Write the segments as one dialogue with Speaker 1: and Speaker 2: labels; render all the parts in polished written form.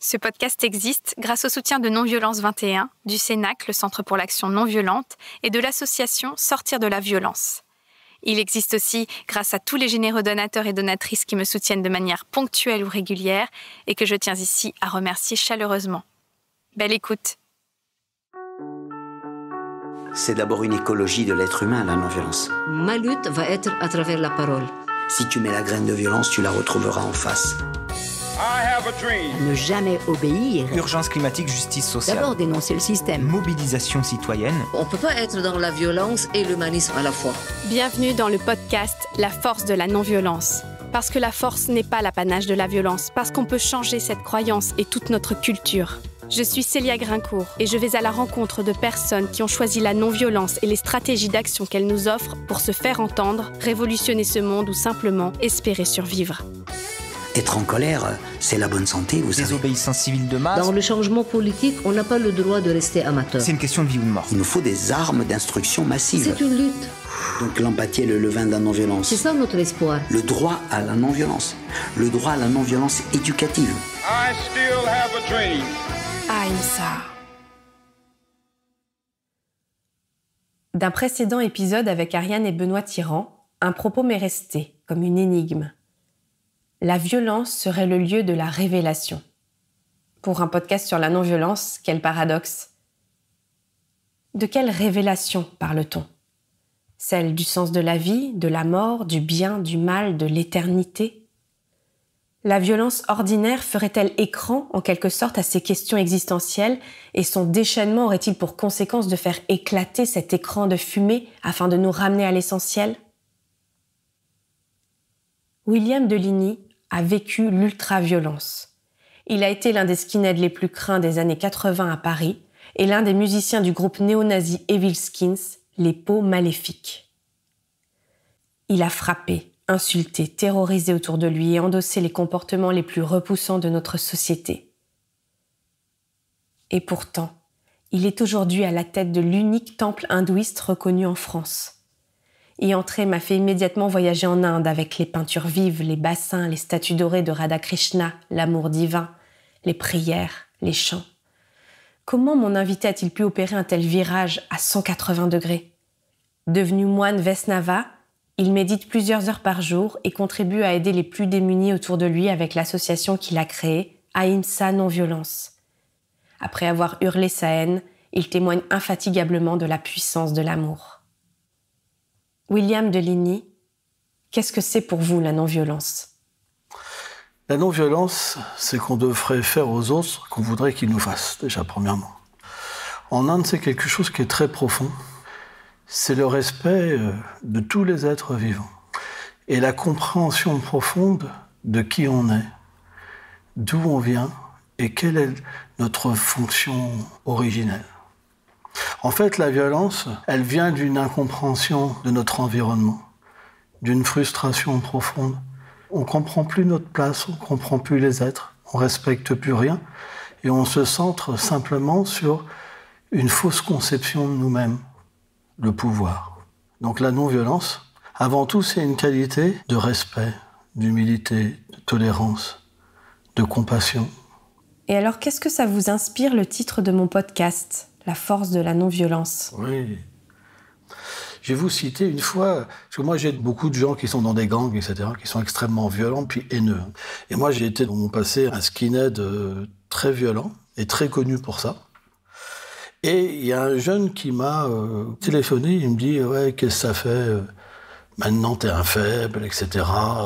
Speaker 1: Ce podcast existe grâce au soutien de Non-Violence 21, du CENAC, le Centre pour l'Action Non-Violente, et de l'association Sortir de la Violence. Il existe aussi grâce à tous les généreux donateurs et donatrices qui me soutiennent de manière ponctuelle ou régulière et que je tiens ici à remercier chaleureusement. Belle écoute.
Speaker 2: C'est d'abord une écologie de l'être humain, la non-violence.
Speaker 3: Ma lutte va être à travers la parole.
Speaker 2: Si tu mets la graine de violence, tu la retrouveras en face.
Speaker 4: Ne jamais obéir.
Speaker 5: Urgence climatique, justice sociale.
Speaker 4: D'abord dénoncer le système.
Speaker 5: Mobilisation citoyenne.
Speaker 3: On ne peut pas être dans la violence et l'humanisme à la fois.
Speaker 1: Bienvenue dans le podcast La force de la non-violence. Parce que la force n'est pas l'apanage de la violence, parce qu'on peut changer cette croyance et toute notre culture. Je suis Célia Grincourt et je vais à la rencontre de personnes qui ont choisi la non-violence et les stratégies d'action qu'elle nous offre pour se faire entendre, révolutionner ce monde ou simplement espérer survivre.
Speaker 2: Être en colère, c'est la bonne santé, vous savez.
Speaker 5: Désobéissance civile de masse.
Speaker 3: Dans le changement politique, on n'a pas le droit de rester amateur.
Speaker 5: C'est une question de vie ou de mort.
Speaker 2: Il nous faut des armes d'instruction massive.
Speaker 3: C'est une lutte.
Speaker 2: Donc l'empathie est le levain de la non-violence.
Speaker 3: C'est ça notre espoir.
Speaker 2: Le droit à la non-violence. Le droit à la non-violence éducative.
Speaker 6: I still have a dream.
Speaker 1: Ahimsa. D'un précédent épisode avec Ariane et Benoît Tirant, un propos m'est resté comme une énigme. La violence serait le lieu de la révélation. Pour un podcast sur la non-violence, quel paradoxe. De quelle révélation parle-t-on ? Celle du sens de la vie, de la mort, du bien, du mal, de l'éternité ? La violence ordinaire ferait-elle écran, en quelque sorte, à ces questions existentielles, et son déchaînement aurait-il pour conséquence de faire éclater cet écran de fumée afin de nous ramener à l'essentiel ? William Deligny a vécu l'ultra-violence. Il a été l'un des skinheads les plus craints des années 80 à Paris et l'un des musiciens du groupe néo-nazi Evil Skins, les Peaux Maléfiques. Il a frappé, insulté, terrorisé autour de lui et endossé les comportements les plus repoussants de notre société. Et pourtant, il est aujourd'hui à la tête de l'unique temple hindouiste reconnu en France. Y entrer m'a fait immédiatement voyager en Inde avec les peintures vives, les bassins, les statues dorées de Radha Krishna, l'amour divin, les prières, les chants. Comment mon invité a-t-il pu opérer un tel virage à 180 degrés ? Devenu moine Vaisnava, il médite plusieurs heures par jour et contribue à aider les plus démunis autour de lui avec l'association qu'il a créée, Ahimsa Non-Violence. Après avoir hurlé sa haine, il témoigne infatigablement de la puissance de l'amour. William Deligny, qu'est-ce que c'est pour vous la non-violence ?
Speaker 7: La non-violence, c'est qu'on devrait faire aux autres ce qu'on voudrait qu'ils nous fassent, déjà premièrement. En Inde, c'est quelque chose qui est très profond. C'est le respect de tous les êtres vivants et la compréhension profonde de qui on est, d'où on vient et quelle est notre fonction originelle. En fait, la violence, elle vient d'une incompréhension de notre environnement, d'une frustration profonde. On ne comprend plus notre place, on ne comprend plus les êtres, on ne respecte plus rien et on se centre simplement sur une fausse conception de nous-mêmes, le pouvoir. Donc la non-violence, avant tout, c'est une qualité de respect, d'humilité, de tolérance, de compassion.
Speaker 1: Et alors, qu'est-ce que ça vous inspire, le titre de mon podcast ? La force de la non-violence.
Speaker 7: Oui. Je vais vous citer une fois, parce que moi j'ai beaucoup de gens qui sont dans des gangs, etc., qui sont extrêmement violents puis haineux. Et moi j'ai été dans mon passé un skinhead très violent et très connu pour ça. Et il y a un jeune qui m'a téléphoné, il me dit « Ouais, qu'est-ce que ça fait maintenant t'es un faible, etc.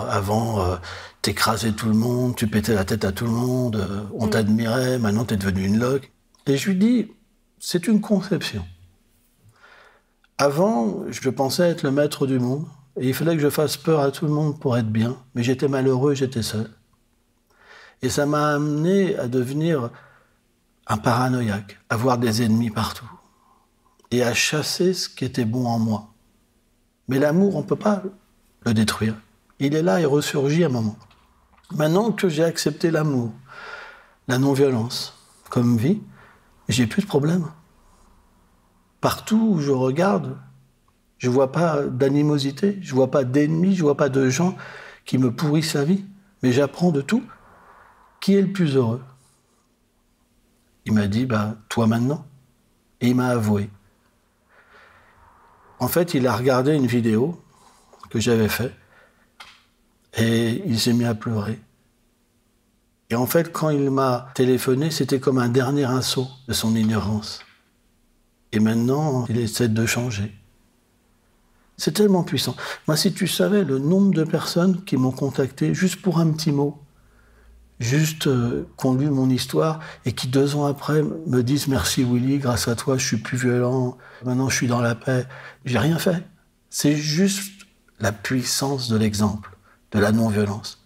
Speaker 7: Avant t'écrasais tout le monde, tu pétais la tête à tout le monde, on t'admirait, maintenant t'es devenu une loque. » Et je lui dis « C'est une conception. Avant, je pensais être le maître du monde, et il fallait que je fasse peur à tout le monde pour être bien, mais j'étais malheureux, j'étais seul. Et ça m'a amené à devenir un paranoïaque, à voir des ennemis partout, et à chasser ce qui était bon en moi. Mais l'amour, on ne peut pas le détruire. Il est là et ressurgit à un moment. Maintenant que j'ai accepté l'amour, la non-violence comme vie, j'ai plus de problème. Partout où je regarde, je vois pas d'animosité, je vois pas d'ennemis, je vois pas de gens qui me pourrissent la vie. Mais j'apprends de tout. Qui est le plus heureux ? Il m'a dit, toi maintenant. Et il m'a avoué. En fait, il a regardé une vidéo que j'avais faite et il s'est mis à pleurer. Et en fait, quand il m'a téléphoné, c'était comme un dernier assaut de son ignorance. Et maintenant, il essaie de changer. C'est tellement puissant. Moi, si tu savais le nombre de personnes qui m'ont contacté juste pour un petit mot, juste qui ont lu mon histoire et qui 2 ans après me disent « Merci Willy, grâce à toi, je suis plus violent, maintenant je suis dans la paix ». J'ai rien fait. C'est juste la puissance de l'exemple, de la non-violence.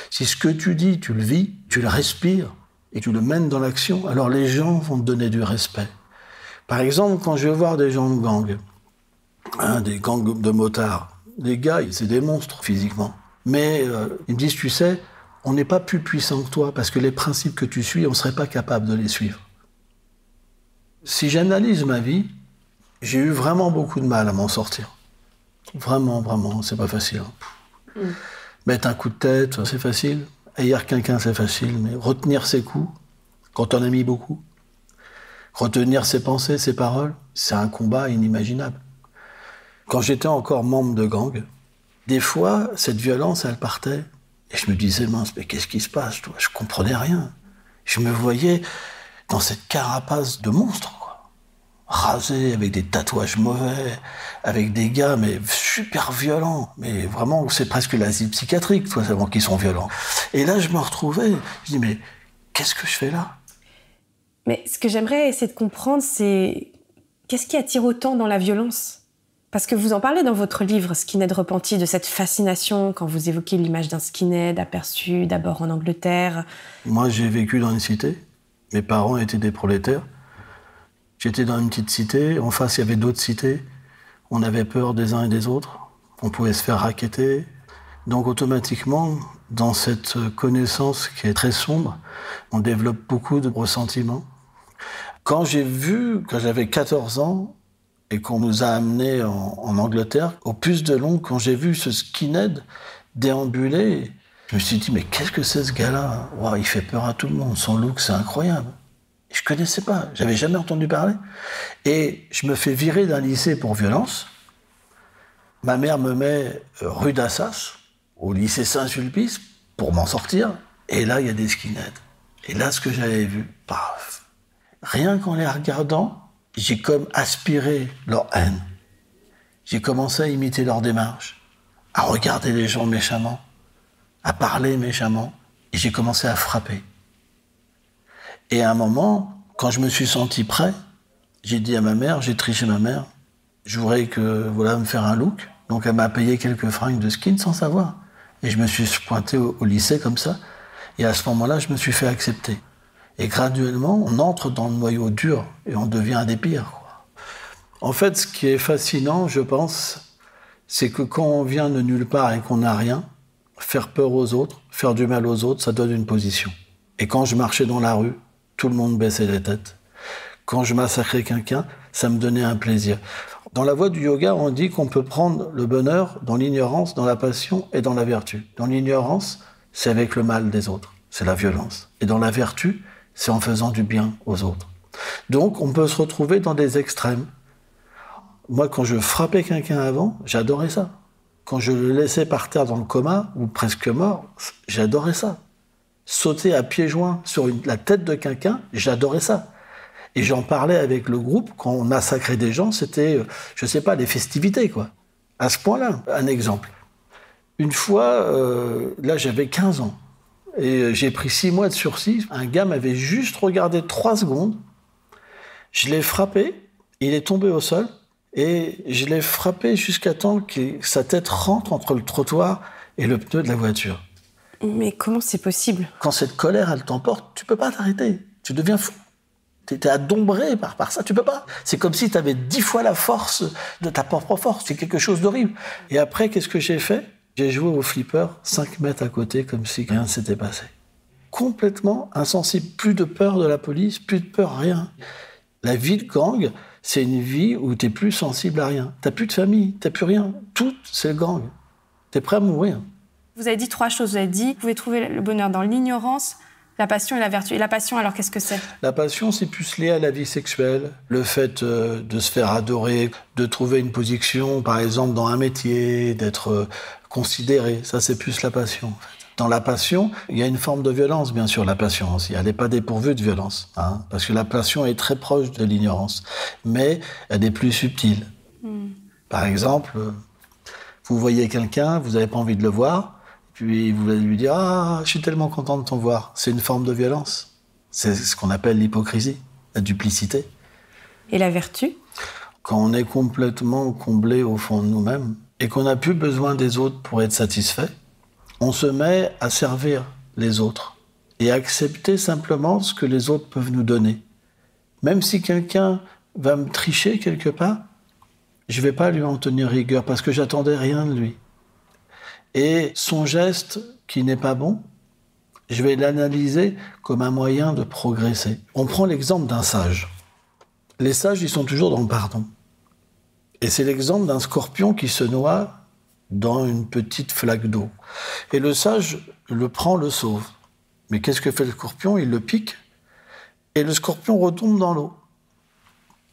Speaker 7: Si ce que tu dis, tu le vis, tu le respires et tu le mènes dans l'action, alors les gens vont te donner du respect. Par exemple, quand je vais voir des gens de gang, des gangs de motards, les gars, c'est des monstres physiquement. Mais ils me disent, tu sais, on n'est pas plus puissant que toi parce que les principes que tu suis, on ne serait pas capable de les suivre. Si j'analyse ma vie, j'ai eu vraiment beaucoup de mal à m'en sortir. Vraiment, vraiment, c'est pas facile. Mettre un coup de tête, c'est facile. Haïr quelqu'un, c'est facile. Mais retenir ses coups, quand on a mis beaucoup, retenir ses pensées, ses paroles, c'est un combat inimaginable. Quand j'étais encore membre de gang, des fois, cette violence, elle partait. Et je me disais, mince, mais qu'est-ce qui se passe, toi ? Je comprenais rien. Je me voyais dans cette carapace de monstre, quoi. Rasé, avec des tatouages mauvais, avec des gars, mais super violents. Mais vraiment, c'est presque l'asile psychiatrique, toi, seulement qu'ils sont violents. Et là, je me retrouvais, je dis, mais qu'est-ce que je fais là ?
Speaker 1: Mais ce que j'aimerais essayer de comprendre, c'est qu'est-ce qui attire autant dans la violence ? Parce que vous en parlez dans votre livre, Skinhead repenti, de cette fascination quand vous évoquez l'image d'un skinhead aperçu d'abord en Angleterre.
Speaker 7: Moi, j'ai vécu dans une cité. Mes parents étaient des prolétaires. J'étais dans une petite cité. En face, il y avait d'autres cités. On avait peur des uns et des autres. On pouvait se faire racketter. Donc, automatiquement, dans cette connaissance qui est très sombre, on développe beaucoup de ressentiments. Quand j'avais 14 ans, et qu'on nous a amenés en Angleterre, au Puce de Londres, quand j'ai vu ce skinhead déambuler, je me suis dit, mais qu'est-ce que c'est ce gars-là ? Wow, il fait peur à tout le monde, son look, c'est incroyable. Et je connaissais pas, j'avais jamais entendu parler. Et je me fais virer d'un lycée pour violence. Ma mère me met rue d'Assas, au lycée Saint-Sulpice, pour m'en sortir. Et là, il y a des skinheads. Et là, ce que j'avais vu, paf, rien qu'en les regardant, j'ai comme aspiré leur haine. J'ai commencé à imiter leur démarche, à regarder les gens méchamment, à parler méchamment, et j'ai commencé à frapper. Et à un moment, quand je me suis senti prêt, j'ai dit à ma mère, j'ai triché ma mère, je voudrais me faire un look. Donc elle m'a payé quelques fringues de skin sans savoir. Et je me suis pointé au lycée comme ça. Et à ce moment-là, je me suis fait accepter. Et graduellement, on entre dans le noyau dur et on devient un des pires, quoi. En fait, ce qui est fascinant, je pense, c'est que quand on vient de nulle part et qu'on n'a rien, faire peur aux autres, faire du mal aux autres, ça donne une position. Et quand je marchais dans la rue, tout le monde baissait les têtes. Quand je massacrais quelqu'un, ça me donnait un plaisir. Dans la voie du yoga, on dit qu'on peut prendre le bonheur dans l'ignorance, dans la passion et dans la vertu. Dans l'ignorance, c'est avec le mal des autres, c'est la violence. Et dans la vertu, c'est en faisant du bien aux autres. Donc, on peut se retrouver dans des extrêmes. Moi, quand je frappais quelqu'un avant, j'adorais ça. Quand je le laissais par terre dans le coma, ou presque mort, j'adorais ça. Sauter à pieds joints sur la tête de quelqu'un, j'adorais ça. Et j'en parlais avec le groupe, quand on massacrait des gens, c'était, je sais pas, des festivités, quoi. À ce point-là, un exemple. Une fois, là, j'avais 15 ans. Et j'ai pris 6 mois de sursis. Un gars m'avait juste regardé 3 secondes. Je l'ai frappé, il est tombé au sol. Et je l'ai frappé jusqu'à temps que sa tête rentre entre le trottoir et le pneu de la voiture.
Speaker 1: Mais comment c'est possible ?
Speaker 7: Quand cette colère, elle t'emporte, tu peux pas t'arrêter. Tu deviens fou. T'es adombré par ça, tu peux pas. C'est comme si t'avais 10 fois la force de ta propre force. C'est quelque chose d'horrible. Et après, qu'est-ce que j'ai fait ? J'ai joué au flipper 5 mètres à côté, comme si rien ne s'était passé. Complètement insensible. Plus de peur de la police, plus de peur, rien. La vie de gang, c'est une vie où t'es plus sensible à rien. T'as plus de famille, t'as plus rien. Tout, c'est le gang. T'es prêt à mourir.
Speaker 8: Vous avez dit 3 choses. Vous avez dit, vous pouvez trouver le bonheur dans l'ignorance,
Speaker 1: La passion et la vertu. Et la passion, alors, qu'est-ce que c'est?
Speaker 7: La passion, c'est plus lié à la vie sexuelle. Le fait de se faire adorer, de trouver une position, par exemple, dans un métier, d'être considéré. Ça, c'est plus la passion. Dans la passion, il y a une forme de violence, bien sûr, la passion aussi. Elle n'est pas dépourvue de violence, hein, parce que la passion est très proche de l'ignorance. Mais elle est plus subtile. Par exemple, vous voyez quelqu'un, vous n'avez pas envie de le voir, puis vous allez lui dire « Ah, je suis tellement content de t'en voir ». C'est une forme de violence. C'est ce qu'on appelle l'hypocrisie, la duplicité.
Speaker 1: Et la vertu?
Speaker 7: Quand on est complètement comblé au fond de nous-mêmes et qu'on n'a plus besoin des autres pour être satisfait, on se met à servir les autres et à accepter simplement ce que les autres peuvent nous donner. Même si quelqu'un va me tricher quelque part, je ne vais pas lui en tenir rigueur parce que j'attendais rien de lui. Et son geste qui n'est pas bon, je vais l'analyser comme un moyen de progresser. On prend l'exemple d'un sage. Les sages, ils sont toujours dans le pardon. Et c'est l'exemple d'un scorpion qui se noie dans une petite flaque d'eau. Et le sage le prend, le sauve. Mais qu'est-ce que fait le scorpion? Il le pique. Et le scorpion retombe dans l'eau.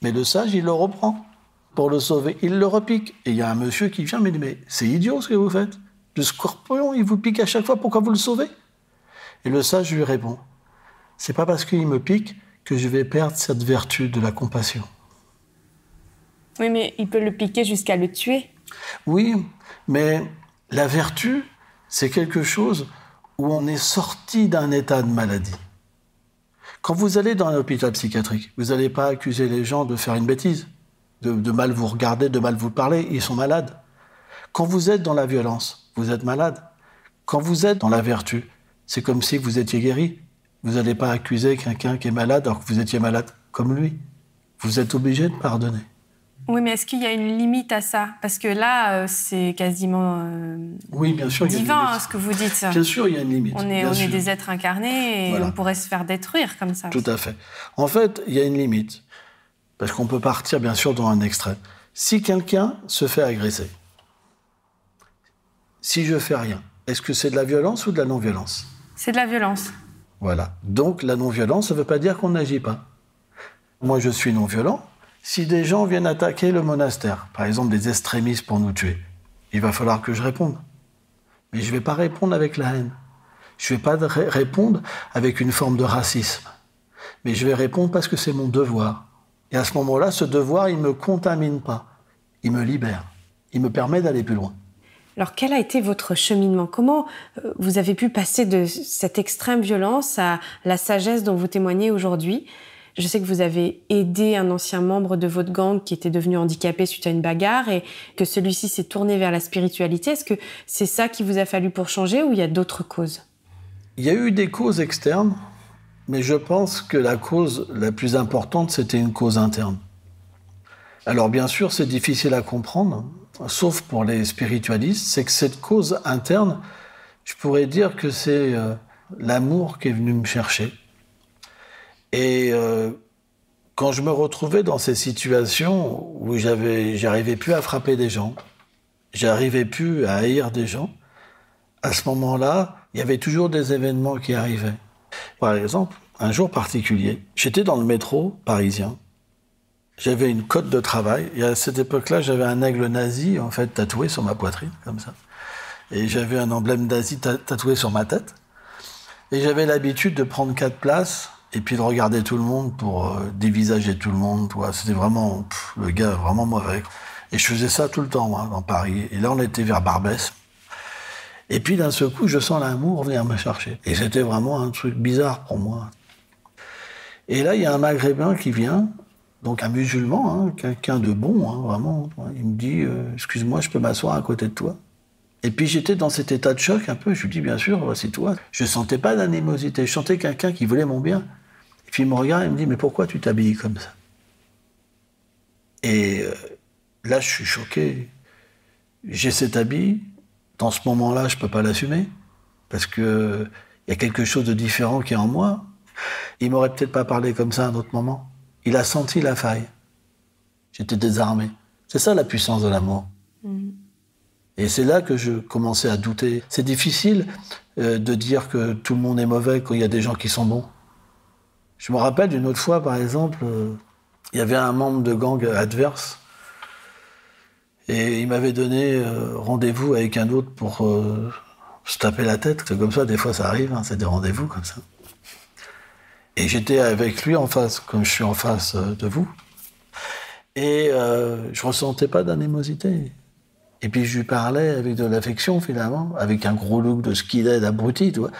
Speaker 7: Mais le sage, il le reprend pour le sauver. Il le repique. Et il y a un monsieur qui vient, mais c'est idiot ce que vous faites. Le scorpion, il vous pique à chaque fois, pourquoi vous le sauvez? Et le sage lui répond, c'est pas parce qu'il me pique que je vais perdre cette vertu de la compassion.
Speaker 1: Oui, mais il peut le piquer jusqu'à le tuer.
Speaker 7: Oui, mais la vertu, c'est quelque chose où on est sorti d'un état de maladie. Quand vous allez dans un hôpital psychiatrique, vous n'allez pas accuser les gens de faire une bêtise, de mal vous regarder, de mal vous parler, ils sont malades. Quand vous êtes dans la violence, vous êtes malade. Quand vous êtes dans la vertu, c'est comme si vous étiez guéri. Vous n'allez pas accuser quelqu'un qui est malade alors que vous étiez malade comme lui. Vous êtes obligé de pardonner.
Speaker 1: Oui, mais est-ce qu'il y a une limite à ça? Parce que là, c'est quasiment
Speaker 7: oui, bien sûr,
Speaker 1: divin, ce que vous dites.
Speaker 7: Bien sûr, il y a une limite.
Speaker 1: On est des êtres incarnés et
Speaker 7: voilà.
Speaker 1: On pourrait se faire détruire comme ça.
Speaker 7: Tout à fait. En fait, il y a une limite. Parce qu'on peut partir, bien sûr, dans un extrait. Si quelqu'un se fait agresser, si je fais rien, est-ce que c'est de la violence ou de la non-violence?
Speaker 1: C'est de la violence.
Speaker 7: Voilà. Donc, la non-violence, ça ne veut pas dire qu'on n'agit pas. Moi, je suis non-violent. Si des gens viennent attaquer le monastère, par exemple des extrémistes pour nous tuer, il va falloir que je réponde. Mais je ne vais pas répondre avec la haine. Je ne vais pas répondre avec une forme de racisme. Mais je vais répondre parce que c'est mon devoir. Et à ce moment-là, ce devoir, il ne me contamine pas. Il me libère. Il me permet d'aller plus loin.
Speaker 1: Alors, quel a été votre cheminement? Comment vous avez pu passer de cette extrême violence à la sagesse dont vous témoignez aujourd'hui? Je sais que vous avez aidé un ancien membre de votre gang qui était devenu handicapé suite à une bagarre et que celui-ci s'est tourné vers la spiritualité. Est-ce que c'est ça qu'il vous a fallu pour changer ou il y a d'autres causes?
Speaker 7: Il y a eu des causes externes, mais je pense que la cause la plus importante, c'était une cause interne. Alors bien sûr, c'est difficile à comprendre, sauf pour les spiritualistes, c'est que cette cause interne, je pourrais dire que c'est l'amour qui est venu me chercher. Et quand je me retrouvais dans ces situations où j'arrivais plus à frapper des gens, j'arrivais plus à haïr des gens, à ce moment-là, il y avait toujours des événements qui arrivaient. Par exemple, un jour particulier, j'étais dans le métro parisien, j'avais une cote de travail, et à cette époque-là, j'avais un aigle nazi, en fait, tatoué sur ma poitrine, comme ça. Et j'avais un emblème nazi tatoué sur ma tête. Et j'avais l'habitude de prendre 4 places, et puis de regarder tout le monde pour dévisager tout le monde. C'était vraiment, le gars, vraiment mauvais. Et je faisais ça tout le temps, moi, dans Paris. Et là, on était vers Barbès. Et puis, d'un seul coup, je sens l'amour venir me chercher. Et c'était vraiment un truc bizarre pour moi. Et là, il y a un Maghrébin qui vient, donc un musulman, hein, quelqu'un de bon, hein, vraiment. Il me dit « Excuse-moi, je peux m'asseoir à côté de toi ?» Et puis j'étais dans cet état de choc un peu. Je lui dis « Bien sûr, c'est toi. » Je sentais pas d'animosité. Je sentais quelqu'un qui voulait mon bien. Et puis il me regarde et me dit « Mais pourquoi tu t'habilles comme ça ?» Et là, je suis choqué. J'ai cet habit. Dans ce moment-là, je peux pas l'assumer. Parce qu'il y a quelque chose de différent qui est en moi. Il m'aurait peut-être pas parlé comme ça à un autre moment. Il a senti la faille. J'étais désarmé. C'est ça la puissance de l'amour. Et c'est là que je commençais à douter. C'est difficile de dire que tout le monde est mauvais quand il y a des gens qui sont bons. Je me rappelle d'une autre fois, par exemple, il y avait un membre de gang adverse et il m'avait donné rendez-vous avec un autre pour se taper la tête. C'est comme ça, des fois ça arrive, hein, c'est des rendez-vous comme ça. Et j'étais avec lui en face, comme je suis en face de vous. Et je ressentais pas d'animosité. Et puis je lui parlais avec de l'affection, finalement, avec un gros look de skinhead abruti, tu vois.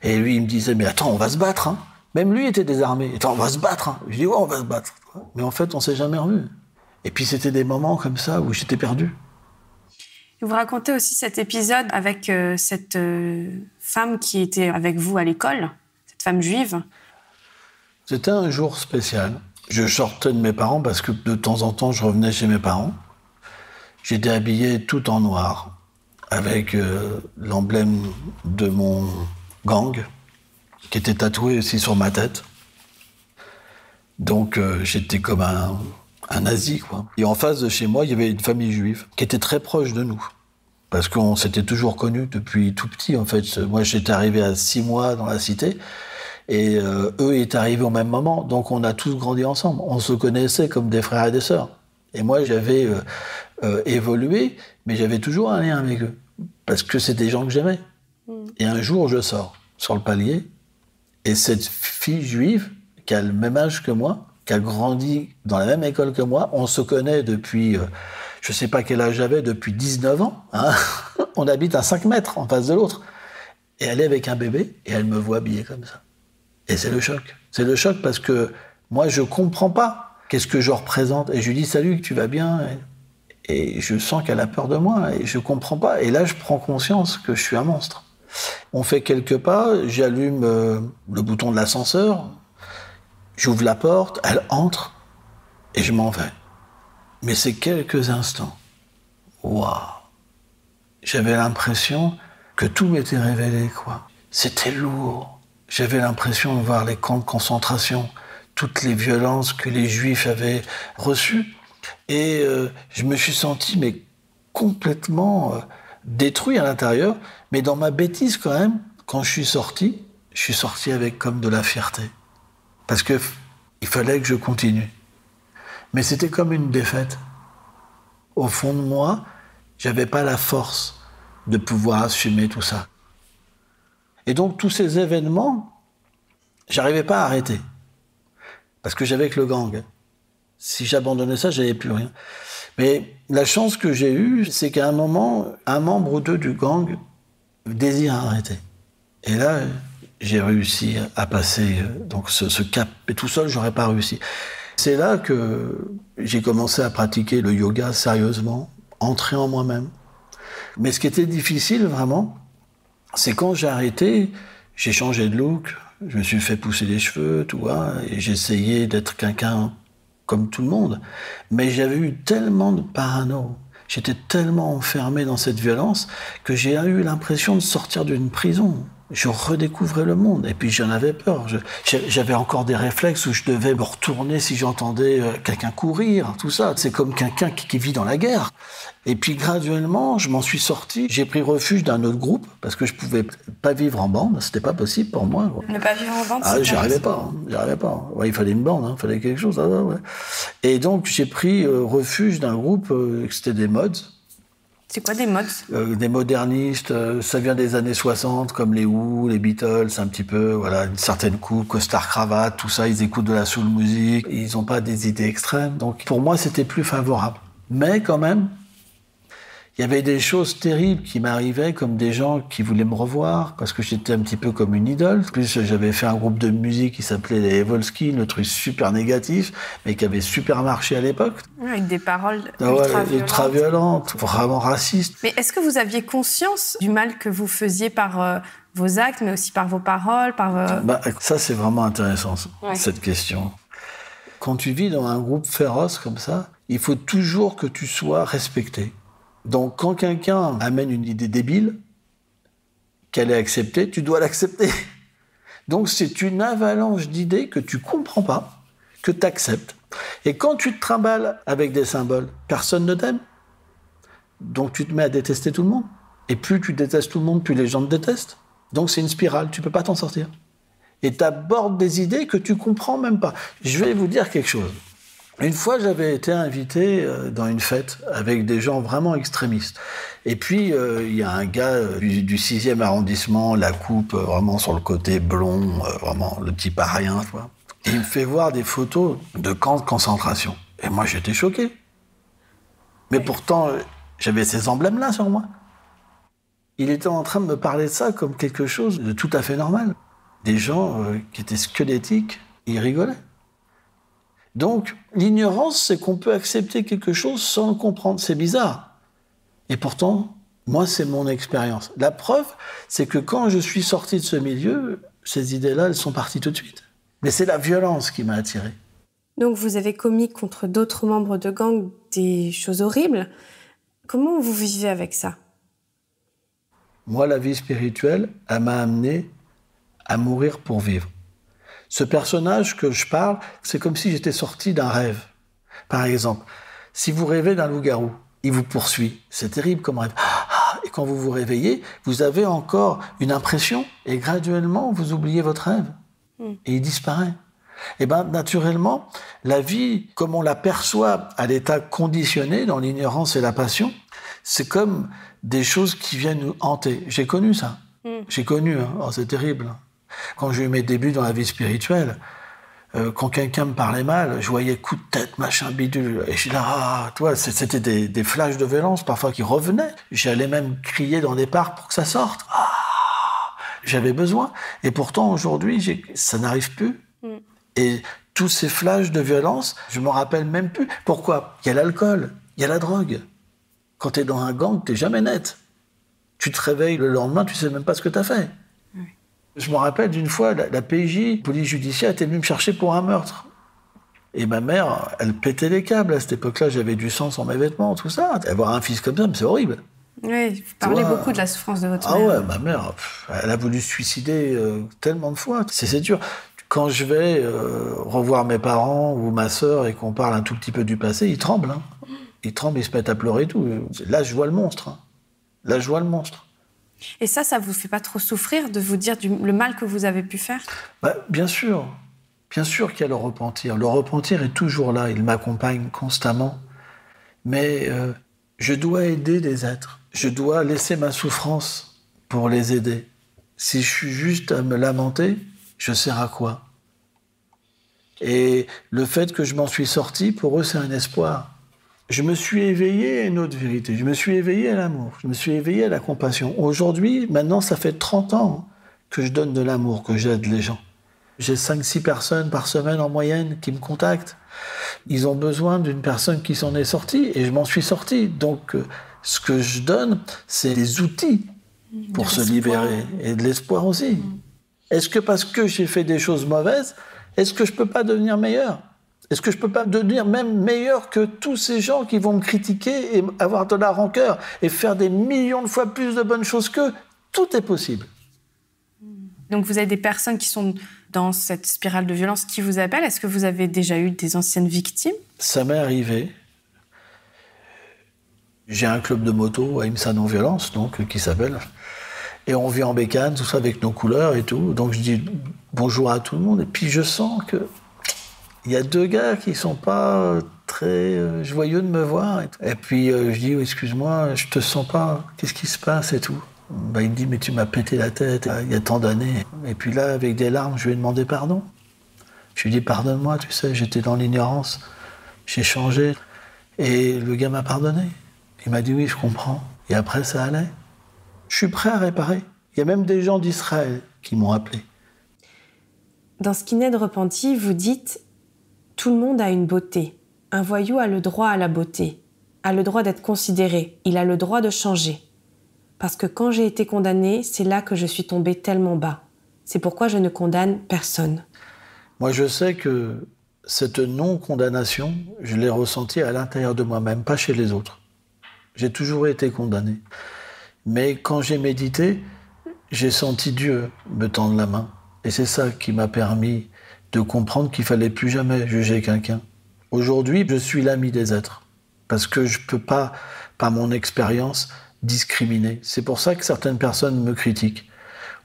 Speaker 7: Et lui, il me disait, mais attends, on va se battre, hein. Même lui était désarmé. Attends, on va se battre, hein. Je dis, ouais, on va se battre. Mais en fait, on s'est jamais revus. Et puis c'était des moments comme ça où j'étais perdu.
Speaker 1: Vous racontez aussi cet épisode avec cette femme qui était avec vous à l'école, cette femme juive.
Speaker 7: C'était un jour spécial. Je sortais de mes parents parce que de temps en temps, je revenais chez mes parents. J'étais habillé tout en noir, avec l'emblème de mon gang, qui était tatoué aussi sur ma tête. Donc j'étais comme un nazi, quoi. Et en face de chez moi, il y avait une famille juive qui était très proche de nous. Parce qu'on s'était toujours connus depuis tout petit, en fait. Moi, j'étais arrivé à 6 mois dans la cité. Et eux étaient arrivés au même moment. Donc on a tous grandi ensemble. On se connaissait comme des frères et des sœurs. Et moi, j'avais évolué, mais j'avais toujours un lien avec eux. Parce que c'est des gens que j'aimais. Et un jour, je sors sur le palier. Et cette fille juive, qui a le même âge que moi, qui a grandi dans la même école que moi, on se connaît depuis, je ne sais pas quel âge j'avais, depuis 19 ans. Hein. On habite à 5 mètres en face de l'autre. Et elle est avec un bébé, et elle me voit habillée comme ça. Et c'est le choc. C'est le choc parce que moi, je ne comprends pas qu'est-ce que je représente. Et je lui dis « Salut, tu vas bien ?» Et je sens qu'elle a peur de moi, et je ne comprends pas. Et là, je prends conscience que je suis un monstre. On fait quelques pas, j'allume le bouton de l'ascenseur, j'ouvre la porte, elle entre, et je m'en vais. Mais c'est quelques instants. Waouh! J'avais l'impression que tout m'était révélé, quoi. C'était lourd. J'avais l'impression de voir les camps de concentration, toutes les violences que les Juifs avaient reçues. Et je me suis senti mais complètement détruit à l'intérieur. Mais dans ma bêtise quand même, quand je suis sorti avec comme de la fierté. Parce qu'il fallait que je continue. Mais c'était comme une défaite. Au fond de moi, j'avais pas la force de pouvoir assumer tout ça. Et donc tous ces événements, j'arrivais pas à arrêter. Parce que j'avais que le gang. Si j'abandonnais ça, j'avais plus rien. Mais la chance que j'ai eue, c'est qu'à un moment, un membre ou deux du gang désire arrêter. Et là, j'ai réussi à passer donc ce cap. Et tout seul, j'aurais pas réussi. C'est là que j'ai commencé à pratiquer le yoga sérieusement, entrer en moi-même. Mais ce qui était difficile, vraiment, c'est quand j'ai arrêté, j'ai changé de look, je me suis fait pousser les cheveux, tu vois, et j'essayais d'être quelqu'un comme tout le monde. Mais j'avais eu tellement de parano, j'étais tellement enfermé dans cette violence que j'ai eu l'impression de sortir d'une prison. Je redécouvrais le monde, et puis j'en avais peur. J'avais encore des réflexes où je devais me retourner si j'entendais quelqu'un courir, tout ça. C'est comme quelqu'un qui vit dans la guerre. Et puis graduellement, je m'en suis sorti. J'ai pris refuge d'un autre groupe, parce que je pouvais pas vivre en bande, c'était pas possible pour moi.
Speaker 1: Ne pas vivre en bande,
Speaker 7: c'est j'y arrivais pas. Ouais, il fallait une bande, il fallait quelque chose. Ouais. Et donc j'ai pris refuge d'un groupe, c'était des mods.
Speaker 1: C'est quoi des mods?
Speaker 7: Des modernistes, ça vient des années 60, comme les Who, les Beatles, un petit peu, voilà, une certaine coupe, costard cravate, tout ça, ils écoutent de la soul music, ils n'ont pas des idées extrêmes, donc pour moi c'était plus favorable. Mais quand même, il y avait des choses terribles qui m'arrivaient, comme des gens qui voulaient me revoir, parce que j'étais un petit peu comme une idole. En plus, j'avais fait un groupe de musique qui s'appelait les Evolsky, le truc super négatif, mais qui avait super marché à l'époque.
Speaker 1: Avec des paroles
Speaker 7: ultra violentes, vraiment racistes.
Speaker 1: Mais est-ce que vous aviez conscience du mal que vous faisiez par vos actes, mais aussi par vos paroles,
Speaker 7: ça, c'est vraiment intéressant, cette question. Quand tu vis dans un groupe féroce comme ça, il faut toujours que tu sois respecté. Donc, quand quelqu'un amène une idée débile, qu'elle est acceptée, tu dois l'accepter. Donc, c'est une avalanche d'idées que tu comprends pas, que tu acceptes. Et quand tu te trimbales avec des symboles, personne ne t'aime. Donc tu te mets à détester tout le monde. Et plus tu détestes tout le monde, plus les gens te détestent. Donc c'est une spirale, tu peux pas t'en sortir. Et tu abordes des idées que tu comprends même pas. Je vais vous dire quelque chose. Une fois, j'avais été invité dans une fête avec des gens vraiment extrémistes. Et puis, il y a un gars du 6e arrondissement, la coupe vraiment sur le côté blond, vraiment le type à rien, tu vois. Et il me fait voir des photos de camps de concentration. Et moi, j'étais choqué. Mais pourtant, j'avais ces emblèmes-là sur moi. Il était en train de me parler de ça comme quelque chose de tout à fait normal. Des gens qui étaient squelettiques, ils rigolaient. Donc, l'ignorance, c'est qu'on peut accepter quelque chose sans le comprendre. C'est bizarre. Et pourtant, moi, c'est mon expérience. La preuve, c'est que quand je suis sorti de ce milieu, ces idées-là, elles sont parties tout de suite. Mais c'est la violence qui m'a attiré.
Speaker 1: Donc, vous avez commis contre d'autres membres de gang des choses horribles. Comment vous vivez avec ça?
Speaker 7: Moi, la vie spirituelle, elle m'a amené à mourir pour vivre. Ce personnage que je parle, c'est comme si j'étais sorti d'un rêve. Par exemple, si vous rêvez d'un loup-garou, il vous poursuit. C'est terrible comme rêve. Et quand vous vous réveillez, vous avez encore une impression et graduellement, vous oubliez votre rêve. Et il disparaît. Et bien, naturellement, la vie, comme on la perçoit à l'état conditionné, dans l'ignorance et la passion, c'est comme des choses qui viennent nous hanter. J'ai connu ça. J'ai connu, hein. Oh, c'est terrible. Quand j'ai eu mes débuts dans la vie spirituelle, quand quelqu'un me parlait mal, je voyais coup de tête, machin, bidule. Et je suis là, toi, c'était des flashs de violence parfois qui revenaient. J'allais même crier dans des parcs pour que ça sorte. J'avais besoin. Et pourtant, aujourd'hui, ça n'arrive plus. Et tous ces flashs de violence, je m'en rappelle même plus. Pourquoi? Il y a l'alcool, il y a la drogue. Quand t'es dans un gang, t'es jamais net. Tu te réveilles le lendemain, tu sais même pas ce que t'as fait. Je me rappelle d'une fois, la PJ, police judiciaire, était venue me chercher pour un meurtre. Et ma mère, elle pétait les câbles. À cette époque-là, j'avais du sang sur mes vêtements, tout ça. Avoir un fils comme ça, c'est horrible.
Speaker 1: Oui, vous parlez beaucoup de la souffrance de votre mère.
Speaker 7: Ah ouais, ma mère, elle a voulu se suicider tellement de fois. C'est dur. Quand je vais revoir mes parents ou ma sœur et qu'on parle un tout petit peu du passé, ils tremblent. Hein. Ils tremblent, ils se mettent à pleurer et tout. Là, je vois le monstre. Hein. Là, je vois le monstre.
Speaker 1: Et ça vous fait pas trop souffrir de vous dire le mal que vous avez pu faire?
Speaker 7: Bien sûr. Bien sûr qu'il y a le repentir. Le repentir est toujours là. Il m'accompagne constamment. Mais je dois aider les êtres. Je dois laisser ma souffrance pour les aider. Si je suis juste à me lamenter, je sers à quoi? Et le fait que je m'en suis sorti, pour eux, c'est un espoir. Je me suis éveillé à une autre vérité. Je me suis éveillé à l'amour. Je me suis éveillé à la compassion. Aujourd'hui, maintenant, ça fait 30 ans que je donne de l'amour, que j'aide les gens. J'ai 5-6 personnes par semaine en moyenne qui me contactent. Ils ont besoin d'une personne qui s'en est sortie et je m'en suis sorti. Donc, ce que je donne, c'est des outils pour se libérer et de l'espoir aussi. Est-ce que parce que j'ai fait des choses mauvaises, est-ce que je peux pas devenir meilleur? Est-ce que je peux pas devenir même meilleur que tous ces gens qui vont me critiquer et avoir de la rancœur et faire des millions de fois plus de bonnes choses qu'eux? Tout est possible.
Speaker 1: Donc vous avez des personnes qui sont dans cette spirale de violence qui vous appellent. Est-ce que vous avez déjà eu des anciennes victimes?
Speaker 7: Ça m'est arrivé. J'ai un club de moto à Imsa Non-Violence, donc, qui s'appelle. Et on vit en bécane, tout ça avec nos couleurs et tout. Donc je dis bonjour à tout le monde. Et puis je sens que il y a 2 gars qui sont pas très joyeux de me voir. Et puis je dis excuse-moi, je te sens pas. Qu'est-ce qui se passe et tout? Il me dit mais tu m'as pété la tête il y a tant d'années. Et puis là, avec des larmes, je lui ai demandé pardon. Je lui ai dit pardonne-moi, tu sais, j'étais dans l'ignorance, j'ai changé. Et le gars m'a pardonné. Il m'a dit oui, je comprends. Et après, ça allait. Je suis prêt à réparer. Il y a même des gens d'Israël qui m'ont appelé.
Speaker 1: Dans Skinhead Repenti, vous dites « Tout le monde a une beauté. Un voyou a le droit à la beauté, a le droit d'être considéré, il a le droit de changer. Parce que quand j'ai été condamné, c'est là que je suis tombé tellement bas. C'est pourquoi je ne condamne personne. »
Speaker 7: Moi, je sais que cette non-condamnation, je l'ai ressentie à l'intérieur de moi-même, pas chez les autres. J'ai toujours été condamné. Mais quand j'ai médité, j'ai senti Dieu me tendre la main. Et c'est ça qui m'a permis de comprendre qu'il ne fallait plus jamais juger quelqu'un. Aujourd'hui, je suis l'ami des êtres. Parce que je ne peux pas, par mon expérience, discriminer. C'est pour ça que certaines personnes me critiquent.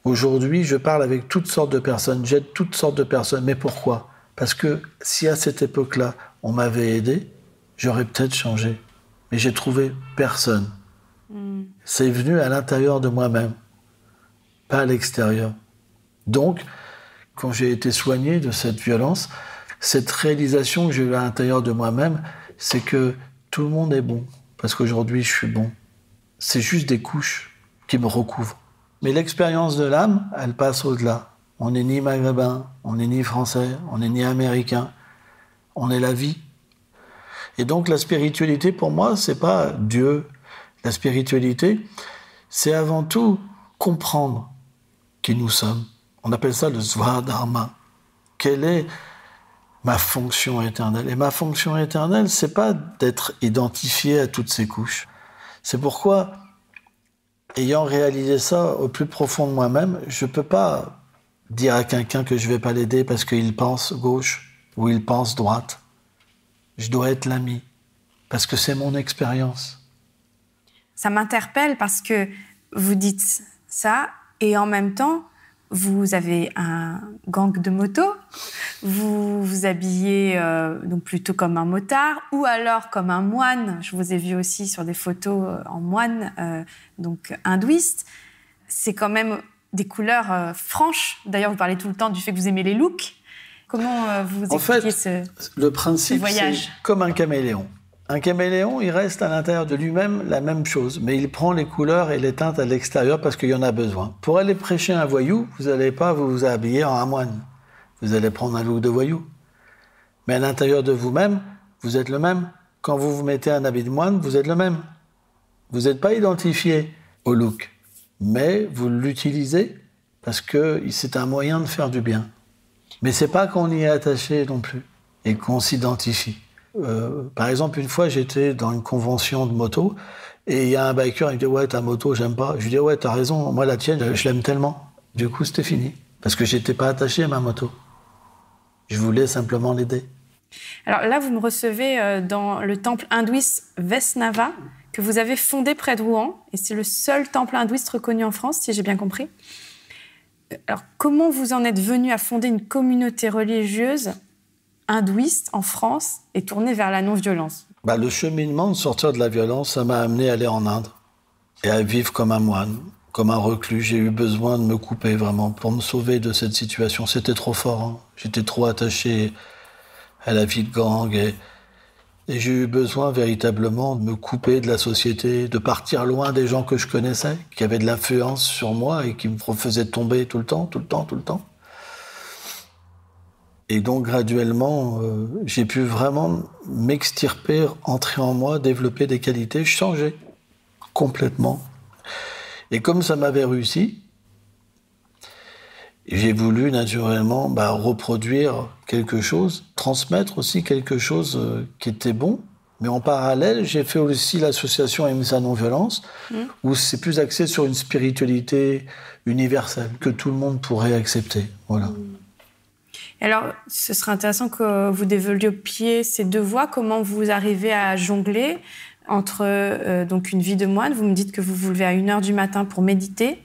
Speaker 7: Aujourd'hui, je parle avec toutes sortes de personnes, j'aide toutes sortes de personnes. Mais pourquoi ? Parce que si à cette époque-là, on m'avait aidé, j'aurais peut-être changé. Mais j'ai trouvé personne. C'est venu à l'intérieur de moi-même, pas à l'extérieur. Donc, quand j'ai été soigné de cette violence, cette réalisation que j'ai eue à l'intérieur de moi-même, c'est que tout le monde est bon, parce qu'aujourd'hui, je suis bon. C'est juste des couches qui me recouvrent. Mais l'expérience de l'âme, elle passe au-delà. On n'est ni maghrébin, on n'est ni français, on n'est ni américain. On est la vie. Et donc, la spiritualité, pour moi, c'est pas Dieu. La spiritualité, c'est avant tout comprendre qui nous sommes. On appelle ça le Svadharma. Quelle est ma fonction éternelle ? Et ma fonction éternelle, c'est pas d'être identifié à toutes ces couches. C'est pourquoi, ayant réalisé ça au plus profond de moi-même, je peux pas dire à quelqu'un que je vais pas l'aider parce qu'il pense gauche ou il pense droite. Je dois être l'ami, parce que c'est mon expérience.
Speaker 1: Ça m'interpelle parce que vous dites ça et en même temps, vous avez un gang de motos, vous vous habillez donc plutôt comme un motard ou alors comme un moine. Je vous ai vu aussi sur des photos en moine, donc hindouiste. C'est quand même des couleurs franches. D'ailleurs, vous parlez tout le temps du fait que vous aimez les looks. Comment vous expliquez
Speaker 7: le principe,
Speaker 1: ce voyage ?
Speaker 7: C'est comme un caméléon. Un caméléon, il reste à l'intérieur de lui-même la même chose, mais il prend les couleurs et les teintes à l'extérieur parce qu'il y en a besoin. Pour aller prêcher un voyou, vous n'allez pas vous habiller en un moine. Vous allez prendre un look de voyou. Mais à l'intérieur de vous-même, vous êtes le même. Quand vous vous mettez un habit de moine, vous êtes le même. Vous n'êtes pas identifié au look, mais vous l'utilisez parce que c'est un moyen de faire du bien. Mais c'est pas qu'on y est attaché non plus et qu'on s'identifie. Par exemple, une fois, j'étais dans une convention de moto et il y a un biker, il me dit « Ouais, ta moto, j'aime pas. » Je lui dis « Ouais, t'as raison, moi la tienne, je l'aime tellement. » Du coup, c'était fini. Parce que j'étais pas attaché à ma moto. Je voulais simplement l'aider.
Speaker 1: Alors là, vous me recevez dans le temple hindouiste Vaishnava que vous avez fondé près de Rouen. Et c'est le seul temple hindouiste reconnu en France, si j'ai bien compris. Alors, comment vous en êtes venu à fonder une communauté religieuse hindouiste en France et tournée vers la non-violence ?
Speaker 7: Le cheminement de sortir de la violence, ça m'a amené à aller en Inde et à vivre comme un moine, comme un reclus. J'ai eu besoin de me couper vraiment pour me sauver de cette situation. C'était trop fort, hein. J'étais trop attaché à la vie de gang et j'ai eu besoin véritablement de me couper de la société, de partir loin des gens que je connaissais, qui avaient de l'influence sur moi et qui me faisaient tomber tout le temps. Et donc, graduellement, j'ai pu vraiment m'extirper, entrer en moi, développer des qualités, changer complètement. Et comme ça m'avait réussi, j'ai voulu naturellement reproduire quelque chose, transmettre aussi quelque chose qui était bon. Mais en parallèle, j'ai fait aussi l'association Ahimsa Non-Violence, où c'est plus axé sur une spiritualité universelle, que tout le monde pourrait accepter. Voilà.
Speaker 1: Alors, ce serait intéressant que vous développiez ces deux voies. Comment vous arrivez à jongler entre donc une vie de moine, vous me dites que vous vous levez à 1h du matin pour méditer,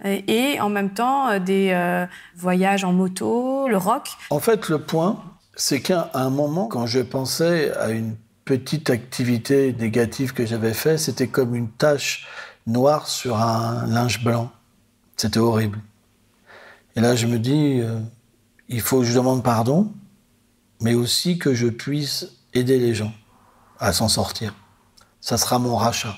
Speaker 1: et en même temps des voyages en moto, le rock.
Speaker 7: En fait, le point, c'est qu'à un moment, quand je pensais à une petite activité négative que j'avais faite, c'était comme une tache noire sur un linge blanc. C'était horrible. Et là, je me dis... il faut que je demande pardon, mais aussi que je puisse aider les gens à s'en sortir. Ça sera mon rachat.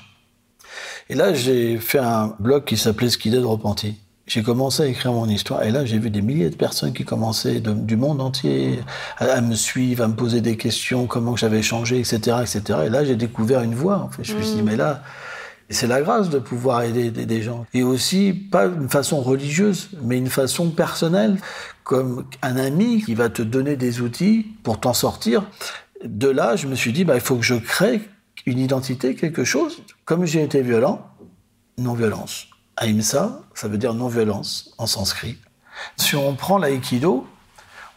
Speaker 7: Et là, j'ai fait un blog qui s'appelait Skided Repenti. J'ai commencé à écrire mon histoire, et là, j'ai vu des milliers de personnes qui commençaient du monde entier à me suivre, à me poser des questions, comment j'avais changé, etc., etc. Et là, j'ai découvert une voie, en fait. Je me suis dit, mais là, c'est la grâce de pouvoir aider des gens. Et aussi, pas d'une façon religieuse, mais une façon personnelle, comme un ami qui va te donner des outils pour t'en sortir. De là, je me suis dit, il faut que je crée une identité, quelque chose. Comme j'ai été violent, non-violence. Ahimsa, ça veut dire non-violence en sanskrit. Si on prend l'aïkido,